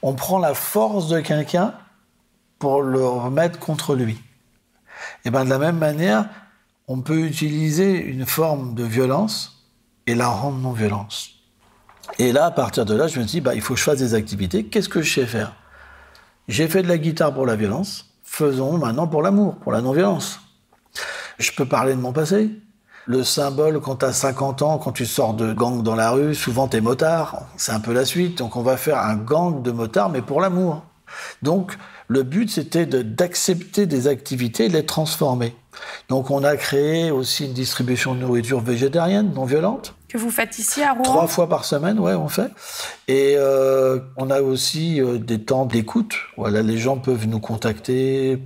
Speaker 7: on prend la force de quelqu'un pour le remettre contre lui. Et bien de la même manière, on peut utiliser une forme de violence et la rendre non-violence. Et là, à partir de là, je me dis, il faut que je fasse des activités. Qu'est-ce que je sais faire ? J'ai fait de la guitare pour la violence. Faisons maintenant pour l'amour, pour la non-violence. Je peux parler de mon passé. Le symbole, quand tu as 50 ans, quand tu sors de gang dans la rue, souvent t'es motard. C'est un peu la suite. Donc on va faire un gang de motards, mais pour l'amour. Donc le but, c'était d'accepter des activités et de les transformer. Donc on a créé aussi une distribution de nourriture végétarienne, non violente.
Speaker 1: Que vous faites ici à Rouen ?
Speaker 7: 3 fois par semaine, ouais, on fait. Et on a aussi des temps d'écoute. Voilà, les gens peuvent nous contacter,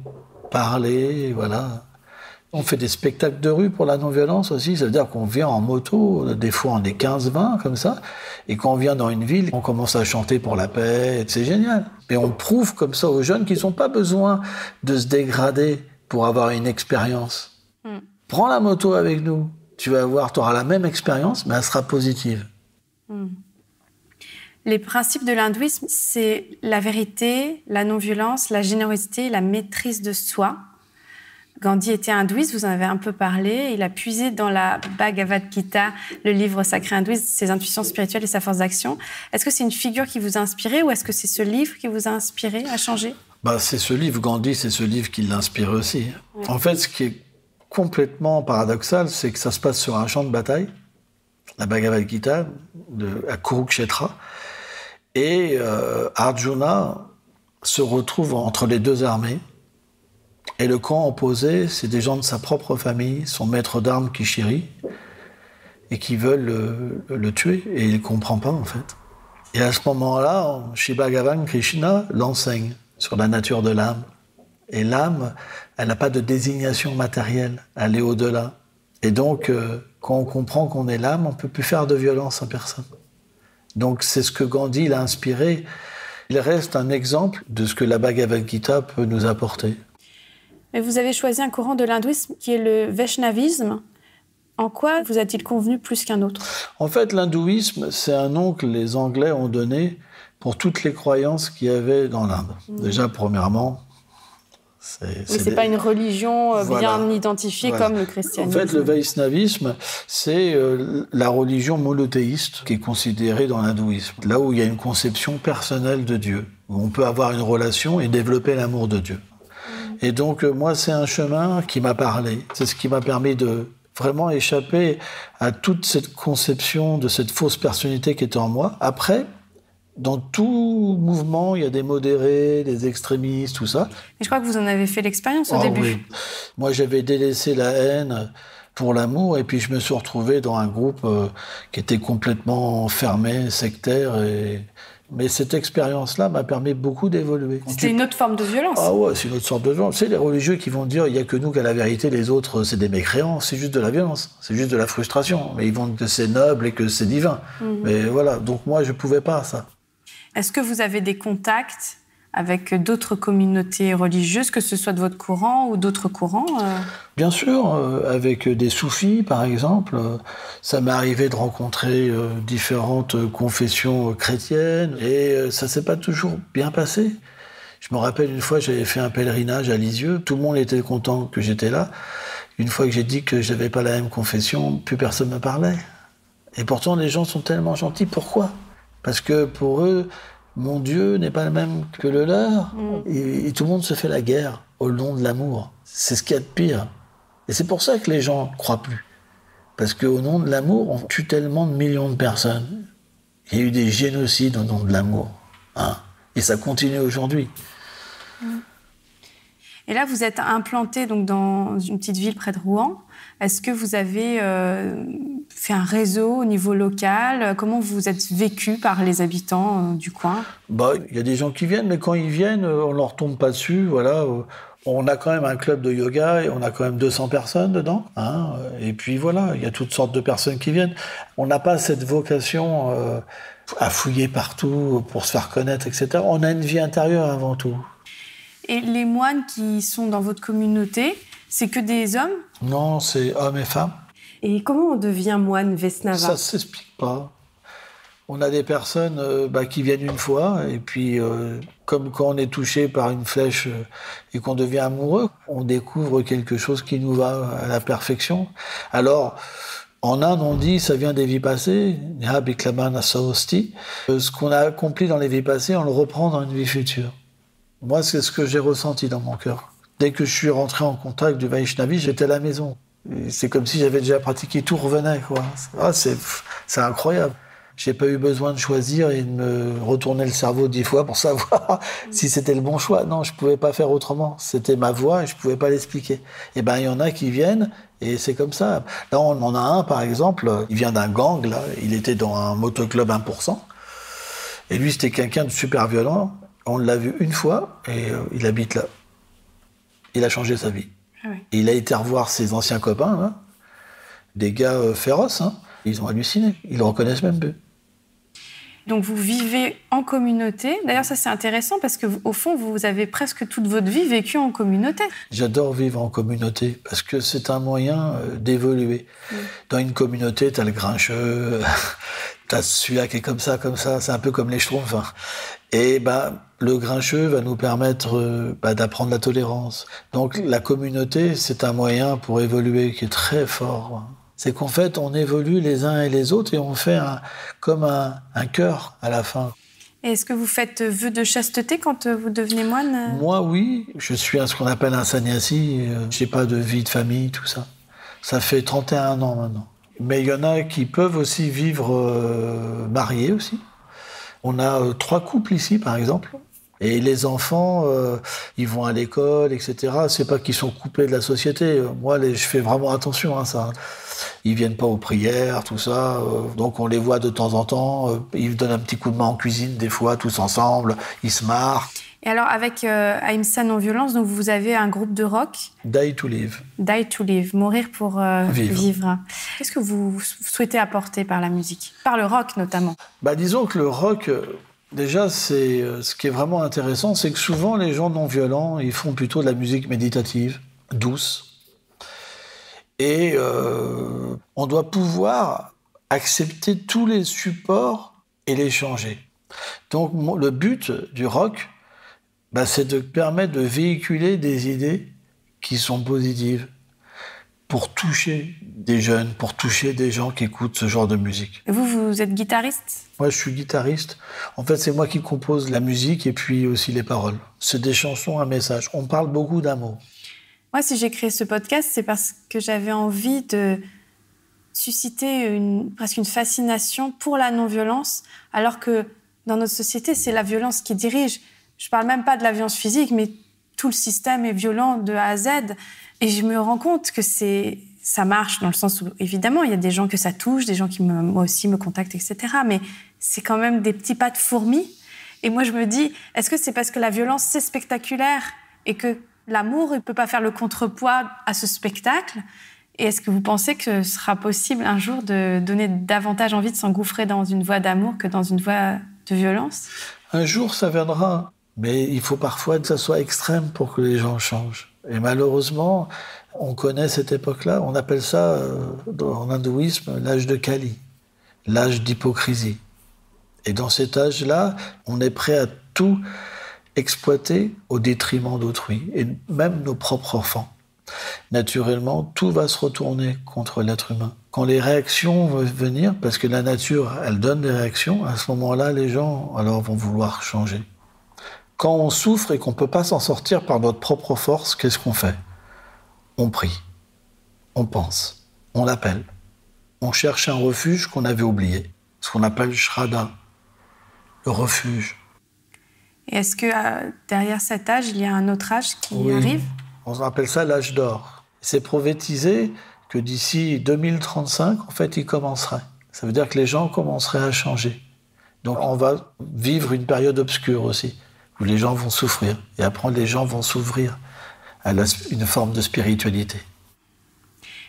Speaker 7: parler, voilà. On fait des spectacles de rue pour la non-violence aussi. Ça veut dire qu'on vient en moto, des fois on est 15-20 comme ça. Et quand on vient dans une ville, on commence à chanter pour la paix. Et c'est génial. Et on prouve comme ça aux jeunes qu'ils n'ont pas besoin de se dégrader pour avoir une expérience. Prends la moto avec nous. Tu vas voir, tu auras la même expérience, mais elle sera positive.
Speaker 1: Les principes de l'hindouisme, c'est la vérité, la non-violence, la générosité, la maîtrise de soi. Gandhi était hindouiste, vous en avez un peu parlé. Il a puisé dans la Bhagavad Gita, le livre sacré hindouiste, ses intuitions spirituelles et sa force d'action. Est-ce que c'est une figure qui vous a inspiré ou est-ce que c'est ce livre qui vous a inspiré à changer ?
Speaker 7: C'est ce livre, Gandhi, c'est ce livre qui l'a inspiré aussi. Ouais. En fait, ce qui est complètement paradoxal, c'est que ça se passe sur un champ de bataille, la Bhagavad Gita, à Kurukshetra, et Arjuna se retrouve entre les 2 armées, et le camp opposé, c'est des gens de sa propre famille, son maître d'armes Kishiri, et qui veulent le tuer, et il ne comprend pas en fait. Et à ce moment-là, chez Bhagavan, Krishna l'enseigne sur la nature de l'âme. Et l'âme, elle n'a pas de désignation matérielle, elle est au-delà. Et donc, quand on comprend qu'on est l'âme, on ne peut plus faire de violence à personne. Donc c'est ce que Gandhi l'a inspiré. Il reste un exemple de ce que la Bhagavad Gita peut nous apporter.
Speaker 1: Mais vous avez choisi un courant de l'hindouisme qui est le Vaishnavisme. En quoi vous a-t-il convenu plus qu'un autre ?
Speaker 7: En fait, l'hindouisme, c'est un nom que les Anglais ont donné pour toutes les croyances qu'il y avait dans l'Inde. Déjà, premièrement,
Speaker 1: c'est pas une religion bien identifiée comme le christianisme.
Speaker 7: En fait, le Vaishnavisme, c'est la religion monothéiste qui est considérée dans l'hindouisme. Là où il y a une conception personnelle de Dieu, où on peut avoir une relation et développer l'amour de Dieu. Et donc, moi, c'est un chemin qui m'a parlé. C'est ce qui m'a permis de vraiment échapper à toute cette conception de cette fausse personnalité qui était en moi. Après, dans tout mouvement, il y a des modérés, des extrémistes, tout ça.
Speaker 1: Mais je crois que vous en avez fait l'expérience au début. Oui.
Speaker 7: Moi, j'avais délaissé la haine pour l'amour, et puis je me suis retrouvé dans un groupe qui était complètement fermé, sectaire. Mais cette expérience-là m'a permis beaucoup d'évoluer.
Speaker 1: C'était une autre forme de violence.
Speaker 7: Ah ouais, c'est une autre sorte de violence. C'est les religieux qui vont dire il n'y a que nous qui a la vérité, les autres, c'est des mécréants. C'est juste de la violence, c'est juste de la frustration. Mais ils vont dire que c'est noble et que c'est divin. Mais voilà, donc moi, je ne pouvais pas ça.
Speaker 1: Est-ce que vous avez des contacts avec d'autres communautés religieuses, que ce soit de votre courant ou d'autres courants
Speaker 7: Bien sûr, avec des soufis, par exemple. Ça m'est arrivé de rencontrer différentes confessions chrétiennes, et ça ne s'est pas toujours bien passé. Je me rappelle, une fois, j'avais fait un pèlerinage à Lisieux. Tout le monde était content que j'étais là. Une fois que j'ai dit que je n'avais pas la même confession, plus personne ne me parlait. Et pourtant, les gens sont tellement gentils. Pourquoi ? Parce que pour eux, mon Dieu n'est pas le même que le leur. Et tout le monde se fait la guerre au nom de l'amour. C'est ce qu'il y a de pire. Et c'est pour ça que les gens ne croient plus. Parce qu'au nom de l'amour, on tue tellement de millions de personnes. Il y a eu des génocides au nom de l'amour. Et ça continue aujourd'hui.
Speaker 1: Et là, vous êtes implanté donc, dans une petite ville près de Rouen. Est-ce que vous avez fait un réseau au niveau local ? Comment vous êtes vécu par les habitants du coin ?
Speaker 7: Il y a des gens qui viennent, mais quand ils viennent, on ne leur tombe pas dessus. Voilà. On a quand même un club de yoga et on a quand même 200 personnes dedans. Et puis voilà, il y a toutes sortes de personnes qui viennent. On n'a pas cette vocation à fouiller partout pour se faire connaître, etc. On a une vie intérieure avant tout.
Speaker 1: Et les moines qui sont dans votre communauté, c'est que des hommes ?
Speaker 7: Non, c'est hommes et femmes.
Speaker 1: Et comment on devient moine Vaishnava ?
Speaker 7: Ça ne s'explique pas. On a des personnes qui viennent une fois, et puis comme quand on est touché par une flèche et qu'on devient amoureux, on découvre quelque chose qui nous va à la perfection. Alors, en Inde, on dit ça vient des vies passées, ce qu'on a accompli dans les vies passées, on le reprend dans une vie future. Moi, c'est ce que j'ai ressenti dans mon cœur. Dès que je suis rentré en contact du Vaishnavi, j'étais à la maison. Et c'est comme si j'avais déjà pratiqué, tout revenait, quoi. C'est incroyable. J'ai pas eu besoin de choisir et de me retourner le cerveau 10 fois pour savoir si c'était le bon choix. Non, je pouvais pas faire autrement. C'était ma voix et je pouvais pas l'expliquer. Et il y en a qui viennent et c'est comme ça. Là, on en a un, par exemple, il vient d'un gang, là. Il était dans un motoclub 1%. Et lui, c'était quelqu'un de super violent. On l'a vu une fois et il habite là. Il a changé sa vie. Ah oui. Et il a été revoir ses anciens copains, là. Des gars féroces, hein. Ils ont halluciné. Ils le reconnaissent même plus.
Speaker 1: Donc vous vivez en communauté. D'ailleurs, ça c'est intéressant parce qu'au fond, vous avez presque toute votre vie vécue en communauté.
Speaker 7: J'adore vivre en communauté parce que c'est un moyen d'évoluer. Oui. Dans une communauté, t'as le grincheux, t'as celui-là qui est comme ça. C'est un peu comme les schtroumpfs. Hein. Et le grincheux va nous permettre d'apprendre la tolérance. Donc la communauté, c'est un moyen pour évoluer qui est très fort. C'est qu'en fait, on évolue les uns et les autres et on fait comme un cœur à la fin.
Speaker 1: Et est-ce que vous faites vœu de chasteté quand vous devenez moine ?
Speaker 7: Moi, oui. Je suis ce qu'on appelle un sannyasi. J'ai pas de vie de famille, tout ça. Ça fait 31 ans maintenant. Mais il y en a qui peuvent aussi vivre mariés aussi. On a 3 couples ici, par exemple. Et les enfants, ils vont à l'école, etc. C'est pas qu'ils sont coupés de la société. Moi, je fais vraiment attention à ça. Ils viennent pas aux prières, tout ça. Donc on les voit de temps en temps. Ils donnent un petit coup de main en cuisine, des fois, tous ensemble. Ils se marrent.
Speaker 1: Et alors, avec Ahimsa Non-Violence, donc vous avez un groupe de rock.
Speaker 7: Die to live.
Speaker 1: Die to live, mourir pour vivre. Qu'est-ce que vous souhaitez apporter par la musique ? Par le rock, notamment.
Speaker 7: Disons que le rock... Déjà, ce qui est vraiment intéressant, c'est que souvent, les gens non-violents, ils font plutôt de la musique méditative, douce. Et on doit pouvoir accepter tous les supports et les changer. Donc, le but du rock, c'est de permettre de véhiculer des idées qui sont positives pour toucher des jeunes, pour toucher des gens qui écoutent ce genre de musique.
Speaker 1: Et vous êtes guitariste ?
Speaker 7: Moi, je suis guitariste. En fait, c'est moi qui compose la musique et puis aussi les paroles. C'est des chansons à message. On parle beaucoup d'amour.
Speaker 1: Moi, si j'ai créé ce podcast, c'est parce que j'avais envie de susciter presque une fascination pour la non-violence, alors que dans notre société, c'est la violence qui dirige. Je parle même pas de la violence physique, mais tout le système est violent de A à Z. Et je me rends compte que ça marche dans le sens où, évidemment, il y a des gens que ça touche, des gens qui, moi aussi, me contactent, etc. Mais c'est quand même des petits pas de fourmi. Et moi, je me dis, est-ce que c'est parce que la violence, c'est spectaculaire et que l'amour, il ne peut pas faire le contrepoids à ce spectacle ? Et est-ce que vous pensez que ce sera possible un jour de donner davantage envie de s'engouffrer dans une voie d'amour que dans une voie de violence ?
Speaker 7: Un jour, ça viendra. Mais il faut parfois que ça soit extrême pour que les gens changent. Et malheureusement, on connaît cette époque-là, on appelle ça, en hindouisme, l'âge de Kali, l'âge d'hypocrisie. Et dans cet âge-là, on est prêt à tout exploiter au détriment d'autrui, et même nos propres enfants. Naturellement, tout va se retourner contre l'être humain. Quand les réactions vont venir, parce que la nature, elle donne des réactions, à ce moment-là, les gens alors vont vouloir changer. Quand on souffre et qu'on ne peut pas s'en sortir par notre propre force, qu'est-ce qu'on fait ? On prie, on pense, on l'appelle. On cherche un refuge qu'on avait oublié, ce qu'on appelle Shraddha, le refuge.
Speaker 1: Et est-ce que derrière cet âge, il y a un autre âge qui arrive ?
Speaker 7: On appelle ça l'âge d'or. C'est prophétisé que d'ici 2035, en fait, il commencerait. Ça veut dire que les gens commenceraient à changer. Donc on va vivre une période obscure aussi, où les gens vont souffrir. Et après, les gens vont s'ouvrir à une forme de spiritualité.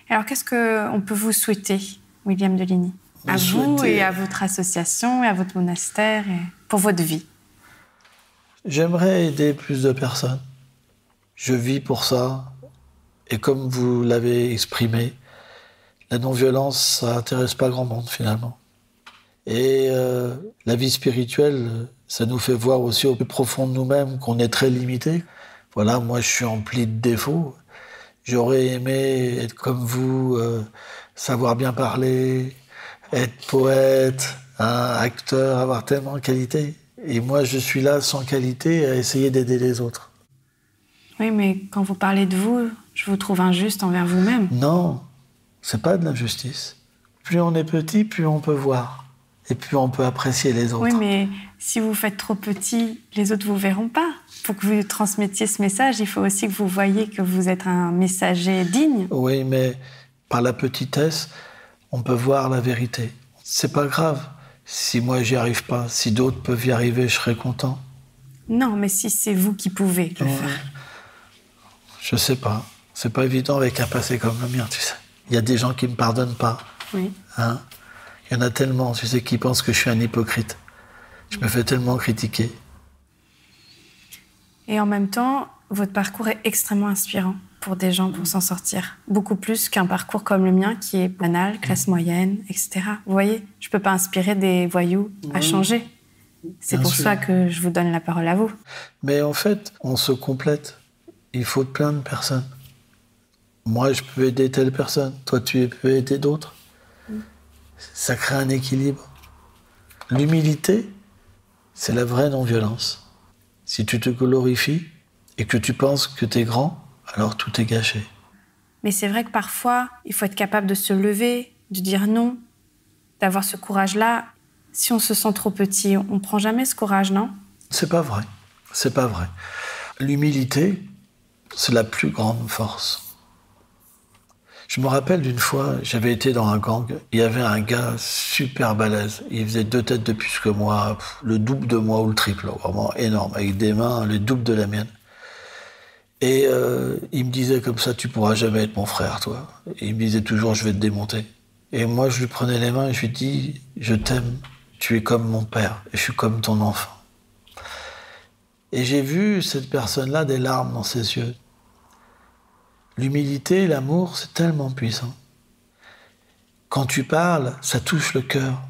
Speaker 1: Alors, qu'est-ce qu'on peut vous souhaiter, William Deligny ? À vous et à votre association et à votre monastère et pour votre vie.
Speaker 7: J'aimerais aider plus de personnes. Je vis pour ça. Et comme vous l'avez exprimé, la non-violence, ça n'intéresse pas grand monde finalement. Et la vie spirituelle, ça nous fait voir aussi au plus profond de nous-mêmes qu'on est très limité. Voilà, moi je suis empli de défauts. J'aurais aimé être comme vous, savoir bien parler, être poète, acteur, avoir tellement de qualités. Et moi je suis là sans qualité à essayer d'aider les autres.
Speaker 1: Oui, mais quand vous parlez de vous, je vous trouve injuste envers vous-même.
Speaker 7: Non, c'est pas de l'injustice. Plus on est petit, plus on peut voir. Et plus on peut apprécier les autres.
Speaker 1: Oui, mais si vous faites trop petit, les autres ne vous verront pas. Pour que vous transmettiez ce message, il faut aussi que vous voyiez que vous êtes un messager digne.
Speaker 7: Oui, mais par la petitesse, on peut voir la vérité. C'est pas grave. Si moi, j'y arrive pas, si d'autres peuvent y arriver, je serai content.
Speaker 1: Non, mais si c'est vous qui pouvez le faire.
Speaker 7: Je sais pas. C'est pas évident avec un passé comme le mien, tu sais. Il y a des gens qui me pardonnent pas.
Speaker 1: Oui.
Speaker 7: Hein? Il y en a tellement, tu sais, qui pensent que je suis un hypocrite. Je me fais tellement critiquer.
Speaker 1: Et en même temps, votre parcours est extrêmement inspirant pour des gens pour s'en sortir. Beaucoup plus qu'un parcours comme le mien qui est banal, classe moyenne, etc. Vous voyez, je peux pas inspirer des voyous à changer. C'est pour ça que je vous donne la parole à vous.
Speaker 7: Mais en fait, on se complète. Il faut plein de personnes. Moi, je peux aider telle personne. Toi, tu peux aider d'autres. Ça crée un équilibre. L'humilité, c'est la vraie non-violence. Si tu te glorifies et que tu penses que t'es grand, alors tout est gâché.
Speaker 1: Mais c'est vrai que parfois, il faut être capable de se lever, de dire non, d'avoir ce courage-là. Si on se sent trop petit, on prend jamais ce courage, non?
Speaker 7: C'est pas vrai. C'est pas vrai. L'humilité, c'est la plus grande force. Je me rappelle d'une fois, j'avais été dans un gang, il y avait un gars super balèze, il faisait 2 têtes de plus que moi, le double de moi ou le triple, vraiment énorme, avec des mains le double de la mienne. Et il me disait comme ça, tu pourras jamais être mon frère, toi. Et il me disait toujours, je vais te démonter. Et moi, je lui prenais les mains et je lui dis, je t'aime, tu es comme mon père, et je suis comme ton enfant. Et j'ai vu cette personne-là, des larmes dans ses yeux. L'humilité, l'amour, c'est tellement puissant. Quand tu parles, ça touche le cœur,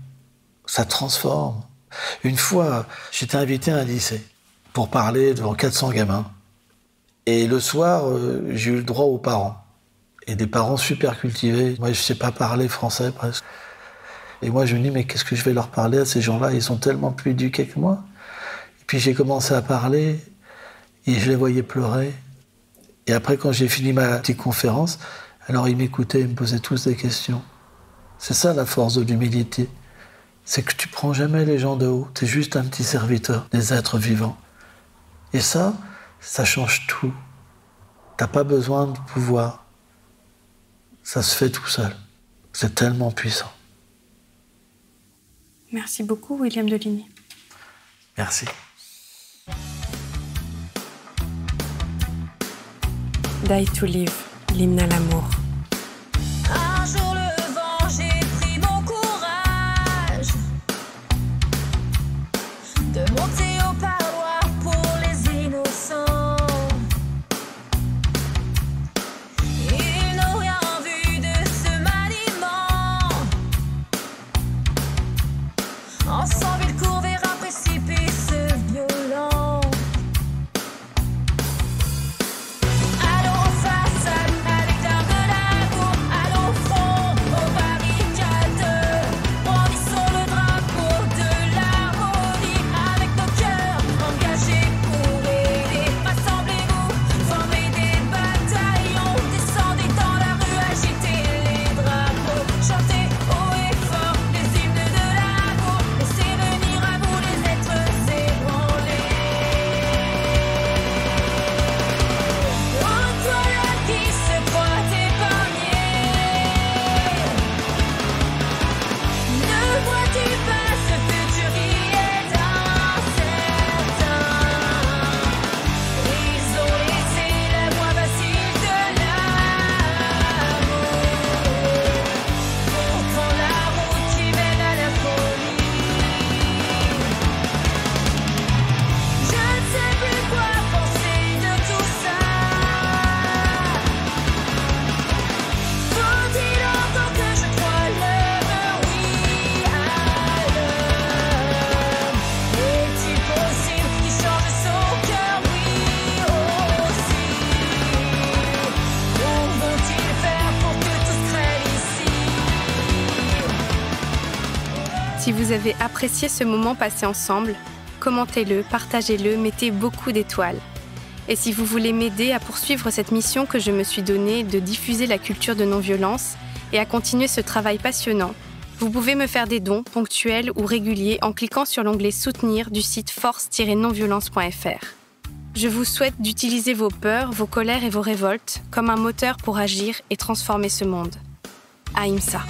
Speaker 7: ça transforme. Une fois, j'étais invité à un lycée pour parler devant 400 gamins. Et le soir, j'ai eu le droit aux parents. Et des parents super cultivés. Moi, je ne sais pas parler français presque. Et moi, je me dis, mais qu'est-ce que je vais leur parler à ces gens-là? Ils sont tellement plus éduqués que moi. Et puis j'ai commencé à parler et je les voyais pleurer. Et après, quand j'ai fini ma petite conférence, alors ils m'écoutaient, ils me posaient tous des questions. C'est ça la force de l'humilité. C'est que tu prends jamais les gens de haut. Tu es juste un petit serviteur des êtres vivants. Et ça change tout. T'as pas besoin de pouvoir. Ça se fait tout seul. C'est tellement puissant.
Speaker 1: Merci beaucoup, William Deligny.
Speaker 7: Merci.
Speaker 1: Die to live, l'hymne à l'amour.
Speaker 8: Un jour le vent, j'ai pris mon courage de monter au parloir pour les innocents. Ils n'ont rien vu de ce maniement. Ensemble ils courent vers un précipice violent. Allons face à la victoire de la
Speaker 1: Si vous avez apprécié ce moment passé ensemble, commentez-le, partagez-le, mettez beaucoup d'étoiles. Et si vous voulez m'aider à poursuivre cette mission que je me suis donnée de diffuser la culture de non-violence et à continuer ce travail passionnant, vous pouvez me faire des dons ponctuels ou réguliers en cliquant sur l'onglet « Soutenir » du site force-nonviolence.fr. Je vous souhaite d'utiliser vos peurs, vos colères et vos révoltes comme un moteur pour agir et transformer ce monde. Ahimsa.